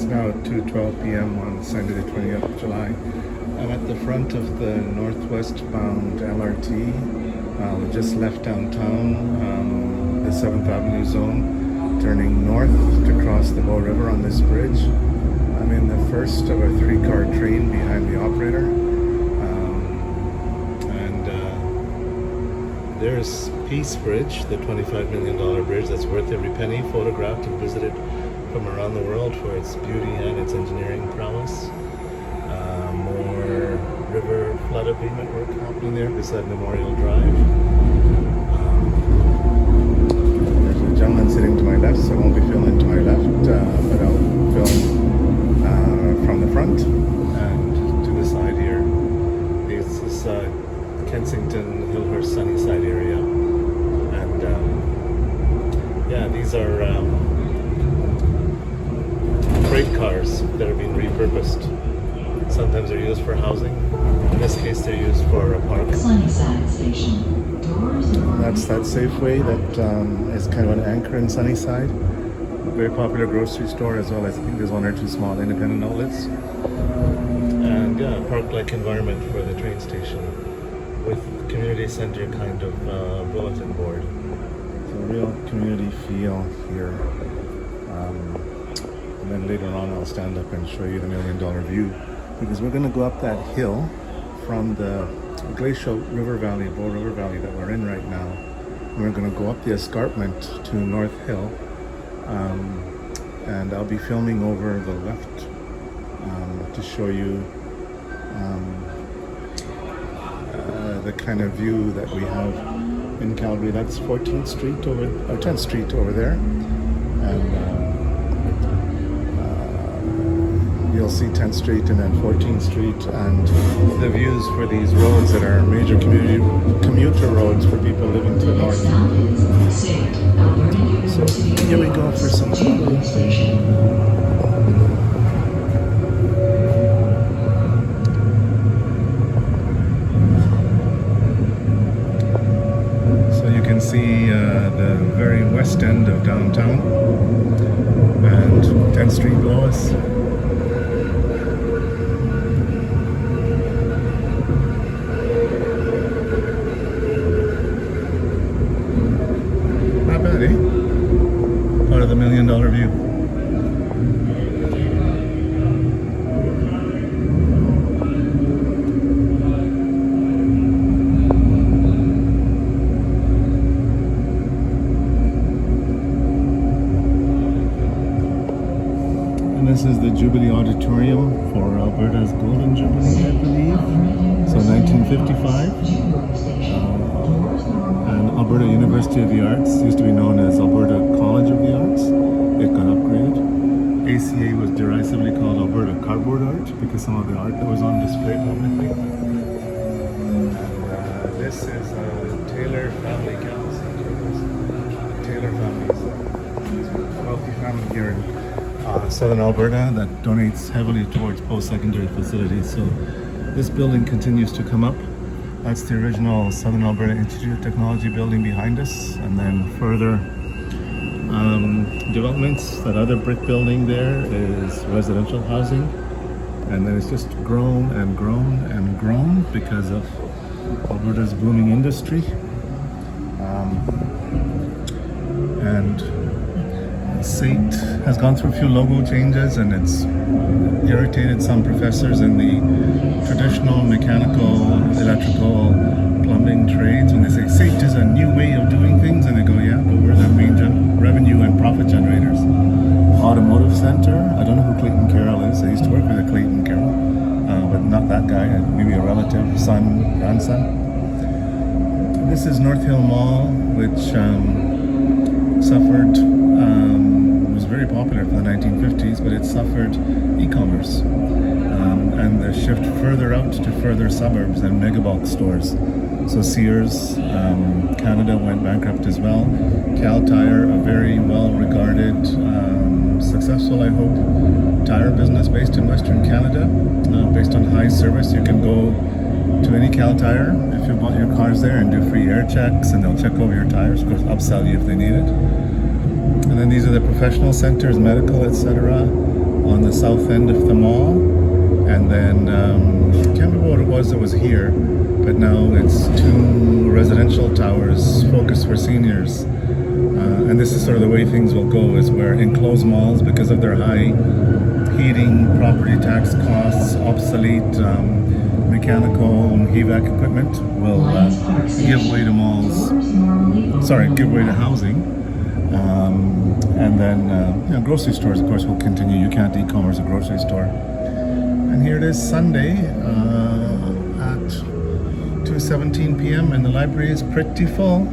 It's now 2:12 p.m. on Sunday, the 20th of July. I'm at the front of the northwest-bound LRT. We just left downtown, the 7th Avenue zone, turning north to cross the Bow River on this bridge. I'm in the first of a 3-car train behind the operator. There's Peace Bridge, the $25 million bridge that's worth every penny, photographed and visited from around the world for its beauty and its engineering prowess. More river flood abatement work happening there beside Memorial Drive. There's a gentleman sitting to my left, so I won't be filming to my left, but I'll film from the front and to the side here. This is Kensington, Hillhurst-Sunnyside area, and yeah, these are freight cars that are being repurposed. Sometimes they're used for housing. In this case, they're used for a park. Sunnyside Station. That's that Safeway that is kind of an anchor in Sunnyside. A very popular grocery store, as well as I think there's 1 or 2 small independent outlets. And yeah, a park-like environment for the train station, with community center kind of bulletin board. So a real community feel here. And then later on I'll stand up and show you the $1 million view, because we're going to go up that hill from the glacial river valley, Bow River Valley that we're in right now. And we're going to go up the escarpment to North Hill. And I'll be filming over the left to show you the kind of view that we have in Calgary. That's 14th Street over, or 10th Street over there, and you'll see 10th Street and then 14th Street, and the views for these roads that are major commuter roads for people living to the north. So here we go for some see the very west end of downtown and 10th Street below us. Not bad, eh? Part of the $1 million view. This is the Jubilee Auditorium for Alberta's Golden Jubilee, I believe. So 1955. And Alberta University of the Arts used to be known as Alberta College of the Arts. It got upgraded. ACA was derisively called Alberta Cardboard Art because some of the art that was on display publicly. And this is Taylor Family Campus. Taylor families. Wealthy family here in Southern Alberta that donates heavily towards post-secondary facilities. So this building continues to come up. That's the original Southern Alberta Institute of Technology building behind us, and then further developments. That other brick building there is residential housing, and then it's just grown and grown and grown because of Alberta's booming industry. And SAIT has gone through a few logo changes, and it's irritated some professors in the traditional mechanical, electrical, plumbing trades when they say SAIT is a new way of doing things, and they go, yeah, but we're the main revenue and profit generators. Automotive Center, I don't know who Clayton Carroll is. I used to work with a Clayton Carroll, but not that guy, maybe a relative, son, grandson. This is North Hill Mall, which suffered, was very popular for the 1950s, but it suffered e-commerce and the shift further out to further suburbs and megabulk stores. So Sears Canada went bankrupt as well. Cal Tire, a very well-regarded, successful, I hope, tire business based in Western Canada, based on high service. You can go to any Cal Tire if you bought your cars there and do free air checks, and they'll check over your tires, of course upsell you if they need it. And then these are the professional centers, medical, etc. on the south end of the mall, and then can't remember what it was that was here, but now it's 2 residential towers focused for seniors. And this is sort of the way things will go, is where enclosed malls, because of their high heating, property tax costs, obsolete mechanical and HVAC equipment, will give way to malls. Give way to housing. And then grocery stores, of course, will continue. You can't e-commerce a grocery store. And here it is Sunday at 2:17 p.m. and the library is pretty full.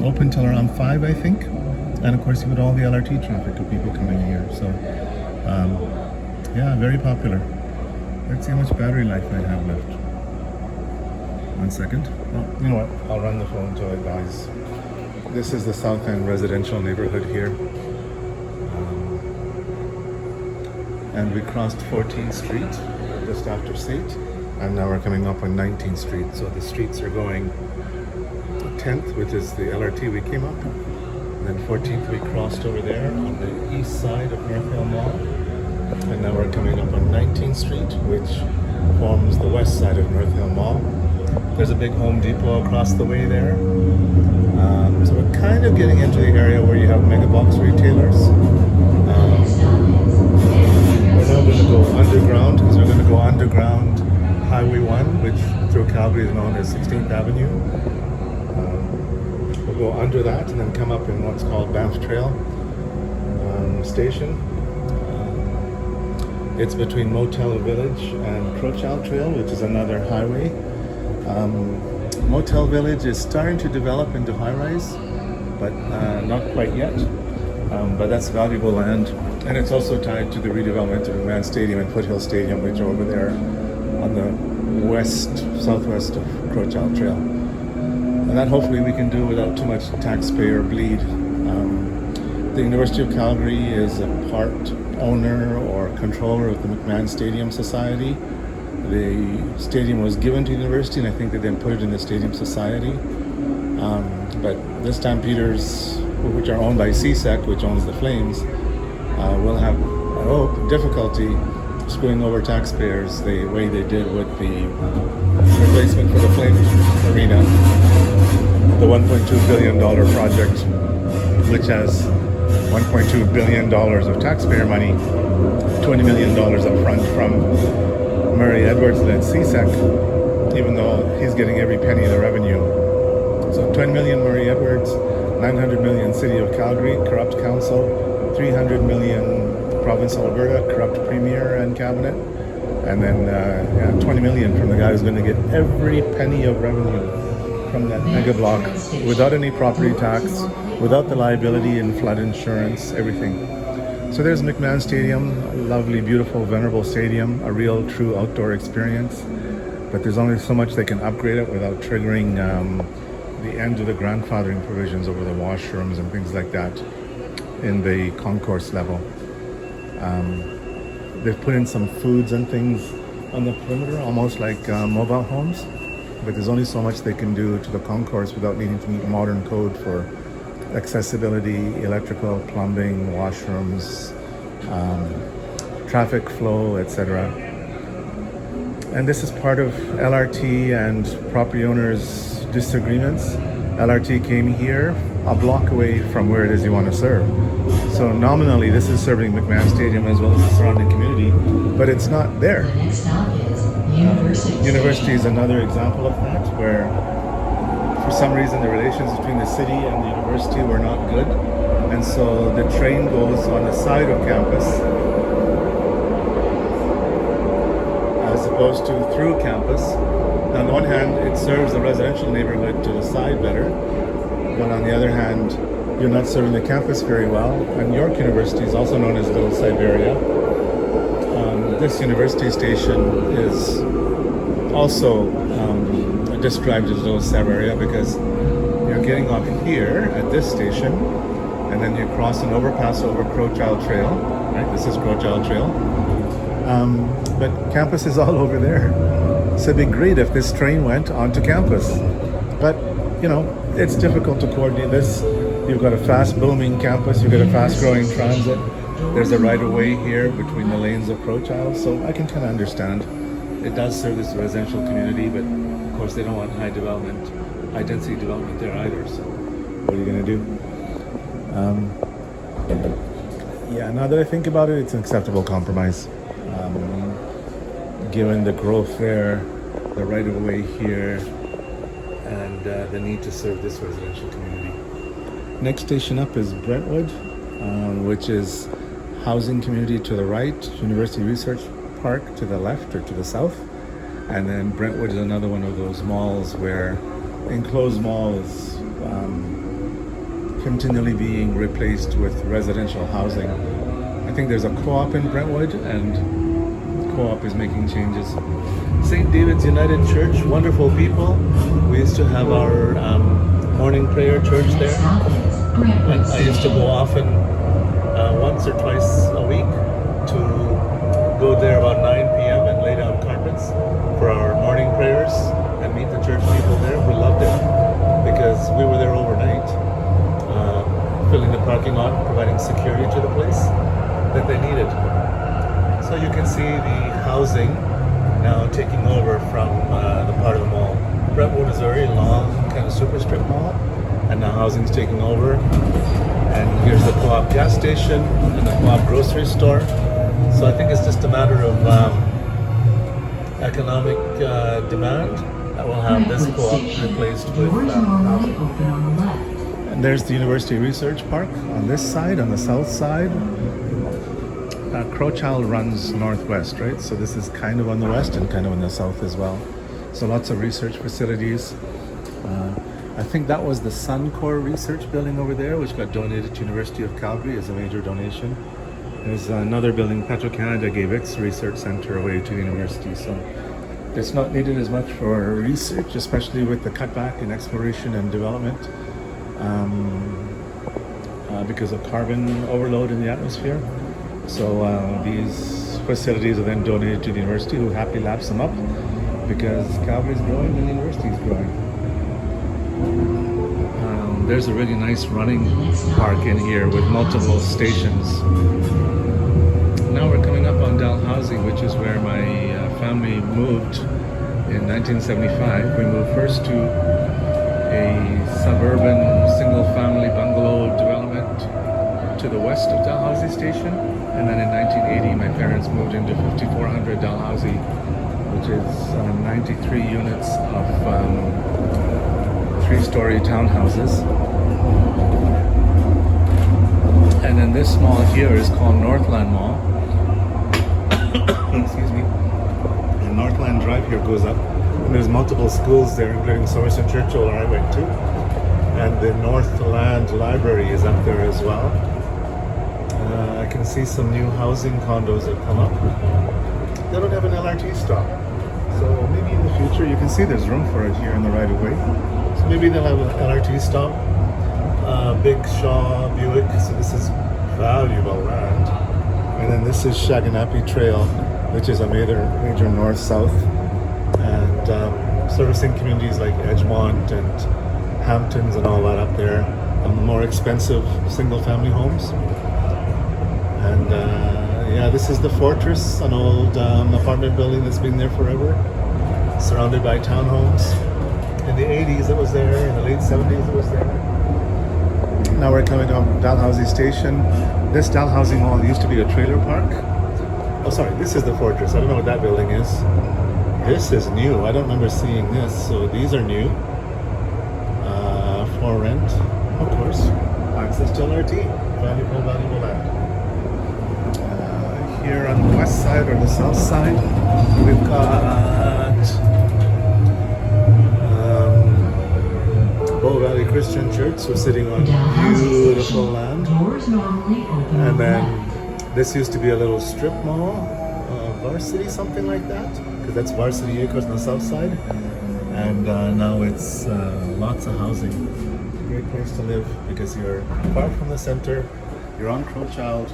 Open till around 5, I think. And of course, you got all the LRT traffic of people coming here. So, very popular. Let's see how much battery life I have left. 1 second. Oh, you know what? I'll run the phone till it dies. This is the South End residential neighborhood here. And we crossed 14th Street just after St. And now we're coming up on 19th Street. So the streets are going 10th, which is the LRT we came up. And then 14th we crossed over there on the east side of North Hill Mall. And now we're coming up on 19th Street, which forms the west side of North Hill Mall. There's a big Home Depot across the way there. So we're kind of getting into the area where you have mega box retailers. We're now going to go underground, because we're going to go underground Highway 1, which through Calgary is known as 16th Avenue. We'll go under that and then come up in what's called Banff Trail Station. It's between Motel Village and Crowfoot Trail, which is another highway. Motel Village is starting to develop into high-rise, but not quite yet. But that's valuable land, and it's also tied to the redevelopment of McMahon Stadium and Foothill Stadium, which are over there on the southwest of Crowfoot Trail. And that hopefully we can do without too much taxpayer bleed. The University of Calgary is a part owner or controller of the McMahon Stadium Society. The stadium was given to the university, and I think they then put it in the Stadium Society. But the Stampeders, which are owned by CSEC, which owns the Flames, will have, I hope, difficulty screwing over taxpayers the way they did with the replacement for the Flames arena, the $1.2 billion project, which has $1.2 billion of taxpayer money, $20 million up front from Murray Edwards-led CSEC, even though he's getting every penny of the revenue. So 20 million Murray Edwards, 900 million City of Calgary, corrupt council, 300 million Province of Alberta, corrupt premier and cabinet, and then 20 million from the guy who's going to get every penny of revenue from that mega block without any property tax, without the liability and flood insurance, everything. So there's McMahon Stadium, a lovely, beautiful, venerable stadium, a real, true outdoor experience. But there's only so much they can upgrade it without triggering the end of the grandfathering provisions over the washrooms and things like that in the concourse level. They've put in some foods and things on the perimeter, almost like mobile homes. But there's only so much they can do to the concourse without needing to meet modern code for accessibility, electrical, plumbing, washrooms, traffic flow, etc. And this is part of LRT and property owners' disagreements. LRT came here a block away from where it is you want to serve. So nominally this is serving McMahon Stadium as well as the surrounding community, but it's not there. University is another example of that, where for some reason the relations between the city and the university were not good, and so the train goes on the side of campus as opposed to through campus. On the one hand, it serves the residential neighborhood to the side better, but on the other hand, you're not serving the campus very well. And York University is also known as Little Siberia. This university station is also described as Little Siberia because you're getting off here at this station, and then you cross an overpass over Crowchild Trail, right? This is Crowchild Trail. But campus is all over there. So it'd be great if this train went onto campus. But, you know, it's difficult to coordinate this. You've got a fast booming campus, you've got a fast growing transit, There's a right-of-way here between the lanes of Crowchild, so I can kind of understand. It does serve this residential community, but of course they don't want high density development there either, so what are you going to do? Yeah, now that I think about it, it's an acceptable compromise. Given the growth there, the right-of-way here, and the need to serve this residential community. Next station up is Brentwood, which is housing community to the right, University Research Park to the left or to the south, and then Brentwood is another one of those malls where enclosed mall is continually being replaced with residential housing. I think there's a co-op in Brentwood, and co-op is making changes. St. David's United Church, wonderful people. We used to have our morning prayer church there. And I used to go often, once or twice a week, to go there about 9 p.m. and lay down carpets for our morning prayers and meet the church people there. We loved it because we were there overnight, filling the parking lot, providing security to the place that they needed. So you can see the housing now taking over from the part of the mall. Brentwood is a very long kind of super strip mall, and now housing's taking over. And here's the co-op gas station and the co-op grocery store. So I think it's just a matter of economic demand that will have this co-op replaced with housing. And there's the University Research Park on this side, on the south side. Crowchild runs northwest, right? So this is kind of on the west and kind of on the south as well. So lots of research facilities. I think that was the Suncor Research Building over there, which got donated to University of Calgary as a major donation. There's another building, Petro-Canada gave its research center away to the university. So it's not needed as much for research, especially with the cutback in exploration and development because of carbon overload in the atmosphere. So these facilities are then donated to the university, who happily laps them up because Calgary is growing and the university is growing. There's a really nice running park in here with multiple stations. Now we're coming up on Dalhousie, which is where my family moved in 1975. We moved first to a suburban single-family bungalow development to the west of Dalhousie Station. And then in 1980, my parents moved into 5400 Dalhousie, which is 93 units of 3-story townhouses. And then this mall here is called Northland Mall. Excuse me. And Northland Drive here goes up. And there's multiple schools there, including Somerset Churchill, where I went to. And the Northland Library is up there as well. I can see some new housing condos that come up. They don't have an LRT stop. So maybe in the future, you can see there's room for it here in the right-of-way. So maybe they'll have an LRT stop. Big Shaw Buick, so this is valuable land. And then this is Shaganappi Trail, which is a major north-south. And servicing communities like Edgemont and Hamptons and all that up there. More expensive single-family homes. And yeah, this is the Fortress, an old apartment building that's been there forever, surrounded by townhomes. In the 80s it was there, in the late 70s it was there. Now we're coming to Dalhousie Station. This Dalhousie Mall used to be a trailer park. Oh, sorry, this is the Fortress. I don't know what that building is. This is new. I don't remember seeing this, so these are new. For rent, of course. Access to LRT. Valuable land. Here on the west side or the south side, we've got Bow Valley Christian Church. We're sitting on beautiful land. And then this used to be a little strip mall, Varsity, something like that, because that's Varsity Acres on the south side. And now it's lots of housing. Great place to live because you're far from the center. You're on Crowchild.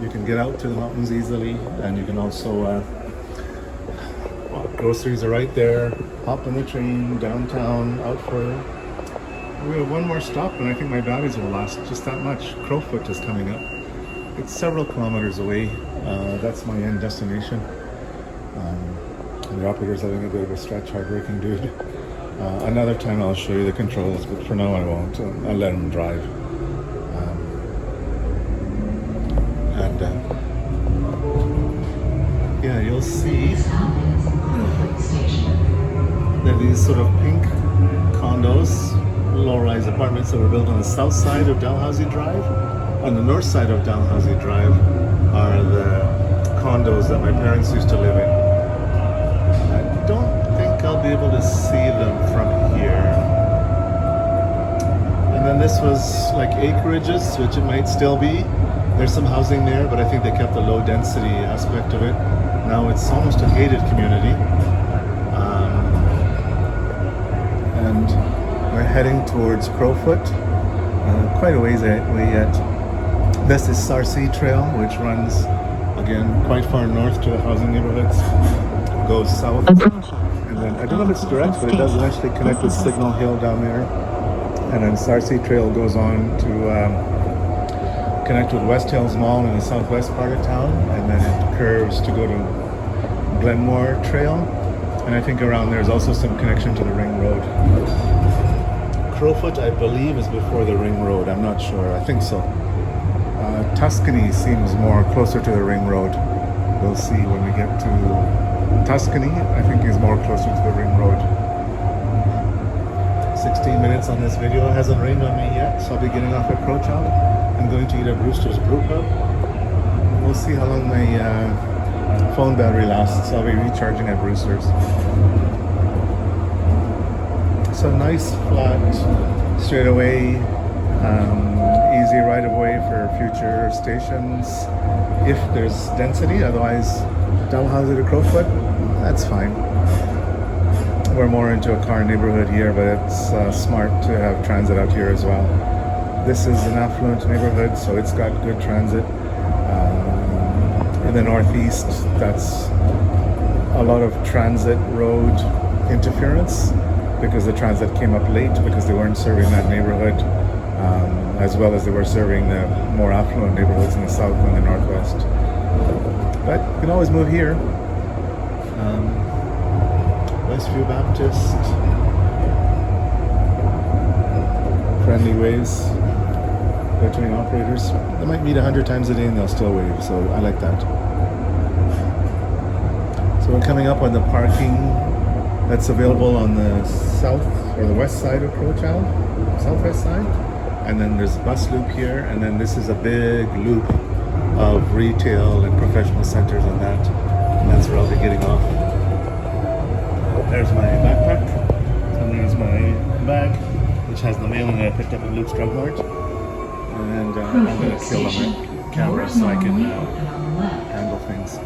You can get out to the mountains easily, and you can also groceries are right there. Hop on the train downtown, out further. We have one more stop, and I think my batteries will last just that much. Crowfoot is coming up. It's several kilometers away. That's my end destination. And the operator's having a bit of a stretch, hard-working dude. Another time I'll show you the controls, but for now I won't. I'll let him drive. Yeah, you'll see there are these sort of pink condos, low-rise apartments that were built on the south side of Dalhousie Drive. On the north side of Dalhousie Drive are the condos that my parents used to live in. I don't think I'll be able to see them from here. And then this was like acreages, which it might still be. There's some housing there, but I think they kept the low density aspect of it. Now it's almost a gated community. And we're heading towards Crowfoot, quite a ways away yet. This is Sarcee Trail, which runs, again, quite far north to the housing neighborhoods, goes south. And then, I don't know if it's direct, but it does eventually connect with Signal Hill down there. And then Sarcee Trail goes on to connect with West Hills Mall in the southwest part of town, and then it curves to go to Glenmore Trail, and I think around there is also some connection to the Ring Road. Crowfoot, I believe, is before the Ring Road. I'm not sure. I think so. Tuscany seems more closer to the Ring Road. We'll see when we get to Tuscany. I think is more closer to the Ring Road. 16 minutes on this video. It hasn't rained on me yet, so I'll be getting off at Crowfoot. I'm going to eat at Brewster's Brew Pub. We'll see how long my phone battery lasts. I'll be recharging at Brewster's. So nice, flat, straight away, easy right of way for future stations if there's density. Otherwise, Dalhousie to Crowfoot, that's fine. We're more into a car neighborhood here, but it's smart to have transit out here as well. This is an affluent neighborhood, so it's got good transit. In the northeast, that's a lot of transit road interference because the transit came up late because they weren't serving that neighborhood as well as they were serving the more affluent neighborhoods in the south and the northwest. But you can always move here. Westview Baptist, friendly ways between operators. They might meet 100 times a day and they'll still wave, so I like that. So we're coming up on the parking that's available on the south or the west side of Crowfoot, southwest side. And then there's a bus loop here, and then this is a big loop of retail and professional centers on that. And that's where I'll be getting off. There's my backpack, and there's my bag, which has the mailing that I picked up at Luke's Drug Mart. And I'm going to kill my camera so I can handle things.